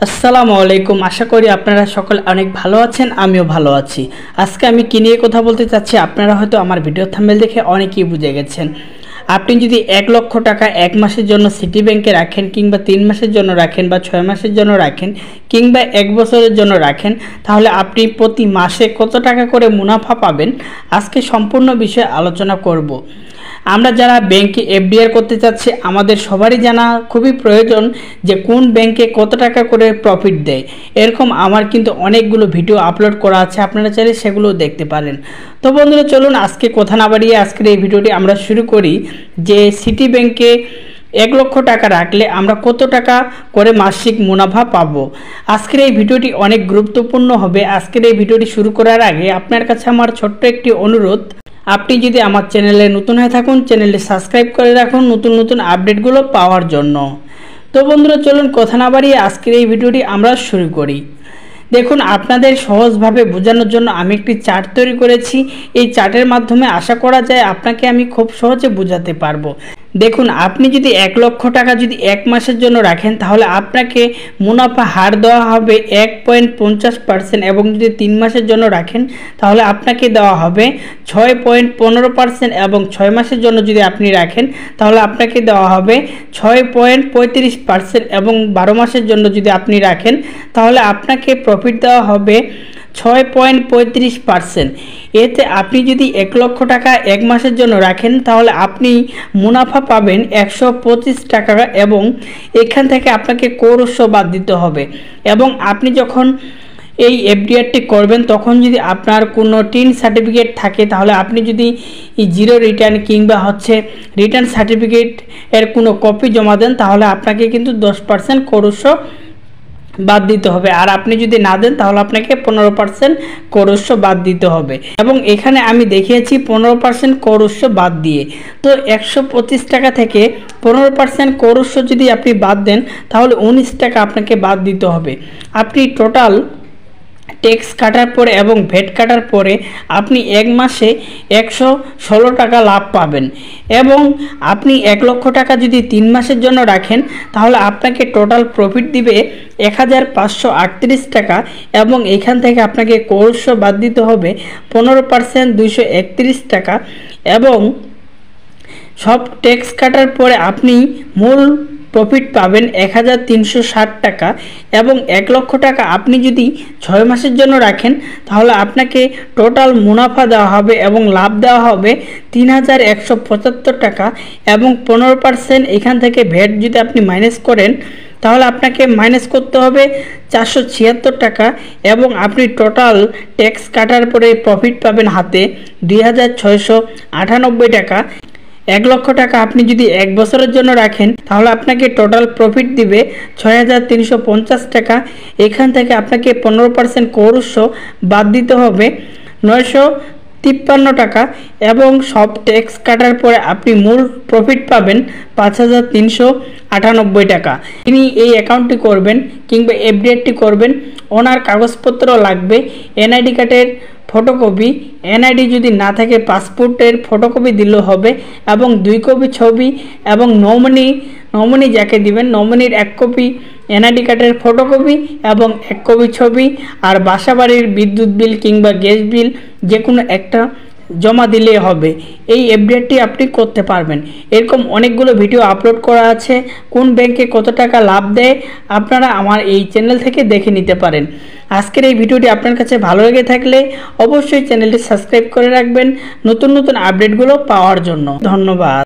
আসসালামু আলাইকুম। আশা করি আপনারা সকলে অনেক ভালো আছেন, আমিও ভালো আছি। আজকে আমি কি নিয়ে কথা বলতে চাচ্ছি আপনারা হয়তো আমার ভিডিও থাম্বনেল দেখে অনেকেই বুঝে গেছেন। আপনি যদি 1 লক্ষ টাকা এক মাসের জন্য সিটি ব্যাংকে রাখেন, কিংবা 3 মাসের জন্য রাখেন, বা 6 মাসের জন্য রাখেন, কিংবা 1 বছরের জন্য রাখেন, তাহলে আপনি প্রতি মাসে কত টাকা করে মুনাফা পাবেন আজকে সম্পূর্ণ বিষয়ে আলোচনা করব। আমরা যারা ব্যাংকে এফডিআর করতে চাচ্ছি আমাদের সবারই জানা খুবই প্রয়োজন যে কোন ব্যাংকে কত টাকা করে প্রফিট দেয়। এরকম আমার কিন্তু অনেকগুলো ভিডিও আপলোড করা আছে, আপনারা চাইলে সেগুলো দেখতে পারেন। তো বন্ধুরা, চলুন আজকে কথা না বাড়িয়ে আজকের এই ভিডিওটি আমরা শুরু করি যে সিটি ব্যাংকে 1 লক্ষ টাকা রাখলে আমরা কত টাকা করে মাসিক মুনাফা পাবো। আজকের এই ভিডিওটি অনেক গুরুত্বপূর্ণ হবে। আজকের এই ভিডিওটি শুরু করার আগে আপনার কাছে আমার ছোট্ট একটি অনুরোধ, আপনি যদি আমার চ্যানেলে নতুন হয়ে থাকুন চ্যানেলটি সাবস্ক্রাইব করে রাখুন নতুন নতুন আপডেটগুলো পাওয়ার জন্য। তো বন্ধুরা, চলুন কথা না বাড়িয়ে আজকের এই ভিডিওটি আমরা শুরু করি। দেখুন, আপনাদের সহজভাবে বোঝানোর জন্য আমি একটি চার্ট তৈরি করেছি। এই চার্টের মাধ্যমে আশা করা যায় আপনাকে আমি খুব সহজে বোঝাতে পারবো। দেখুন, আপনি যদি 1 লক্ষ টাকা যদি 1 মাসের জন্য রাখেন তাহলে আপনাকে মুনাফা হার দেওয়া হবে 1.50%, এবং যদি 3 মাসের জন্য রাখেন তাহলে আপনাকে দেওয়া হবে 6.15%, এবং 6 মাসের জন্য যদি আপনি রাখেন তাহলে আপনাকে দেওয়া হবে 6.35%, এবং 12 মাসের জন্য যদি আপনি রাখেন তাহলে আপনাকে প্রফিট দেওয়া হবে 6.35%। এতে আপনি যদি 1 লক্ষ টাকা 1 মাসের জন্য রাখেন তাহলে আপনি মুনাফা পাবেন 125 টাকা, এবং এখান থেকে আপনাকে করস্য বাদ দিতে হবে। এবং আপনি যখন এই এফডিআরটি করবেন তখন যদি আপনার কোনো টিন সার্টিফিকেট থাকে তাহলে আপনি যদি জিরো রিটার্ন কিংবা রিটার্ন সার্টিফিকেট এর কোনো কপি জমা দেন তাহলে আপনাকে কিন্তু 10% করস্য বাদ দিতে হবে। আর আপনি যদি না দেন তাহলে আপনাকে 15% করস্য বাদ দিতে হবে। এবং এখানে আমি দেখিয়েছি 15% করস্য বাদ দিয়ে। তো 125 টাকা থেকে 15% করস্য যদি আপনি বাদ দেন তাহলে 19 টাকা আপনাকে বাদ দিতে হবে। আপনি টোটাল ট্যাক্স কাটার পরে এবং ভ্যাট কাটার পরে আপনি 1 মাসে 116 টাকা লাভ পাবেন। এবং আপনি 1 লক্ষ টাকা যদি 3 মাসের জন্য রাখেন তাহলে আপনাকে টোটাল প্রফিট দিবে 1538 টাকা, এবং এখান থেকে আপনাকে করস্য বাদ দিতে হবে 15% 231 টাকা, এবং সব ট্যাক্স কাটার পরে আপনি মূল প্রফিট পাবেন 1360 টাকা। এবং 1 লক্ষ টাকা আপনি যদি 6 মাসের জন্য রাখেন তাহলে আপনাকে টোটাল মুনাফা দেওয়া হবে এবং লাভ দেওয়া হবে 3175 টাকা, এবং 15% এখান থেকে ভ্যাট যদি আপনি মাইনাস করেন তাহলে আপনাকে মাইনাস করতে হবে 476 টাকা, এবং আপনি টোটাল ট্যাক্স কাটার পরে প্রফিট পাবেন হাতে 2698 টাকা। 1 লক্ষ টাকা আপনি যদি 1 বছরের জন্য রাখেন তাহলে আপনাকে টোটাল প্রফিট দিবে 6350 টাকা। এখান থেকে আপনাকে 15% করস্য বাদ দিতে হবে 953 টাকা, এবং সব ট্যাক্স কাটার পরে আপনি মূল প্রফিট পাবেন 5398 টাকা। তিনি এই অ্যাকাউন্টটি করবেন কিংবা এফডিআরটি করবেন, ওনার কাগজপত্র লাগবে এনআইডি কার্ডের ফটোকপি, এনআইডি যদি না থাকে পাসপোর্টের ফটোকপি দিলেও হবে, এবং 2 কপি ছবি, এবং নমিনি যাকে দিবেন নমিনির 1 কপি এনআইডি কার্ডের ফটোকপি এবং 1 কপি ছবি, আর বাসাবাড়ির বিদ্যুৎ বিল কিংবা গ্যাস বিল যে কোনো একটা জমা দিলে হবে। এই এফডিআরটি আপনি করতে পারবেন। এরকম অনেকগুলো ভিডিও আপলোড করা আছে, কোন ব্যাংকে কত টাকা লাভ দেয় আপনারা আমার এই চ্যানেল থেকে দেখে নিতে পারেন। আজকের এই ভিডিওটি আপনার কাছে ভালো লেগে থাকলে অবশ্যই চ্যানেলটি সাবস্ক্রাইব করে রাখবেন নতুন নতুন আপডেটগুলো পাওয়ার জন্য। ধন্যবাদ।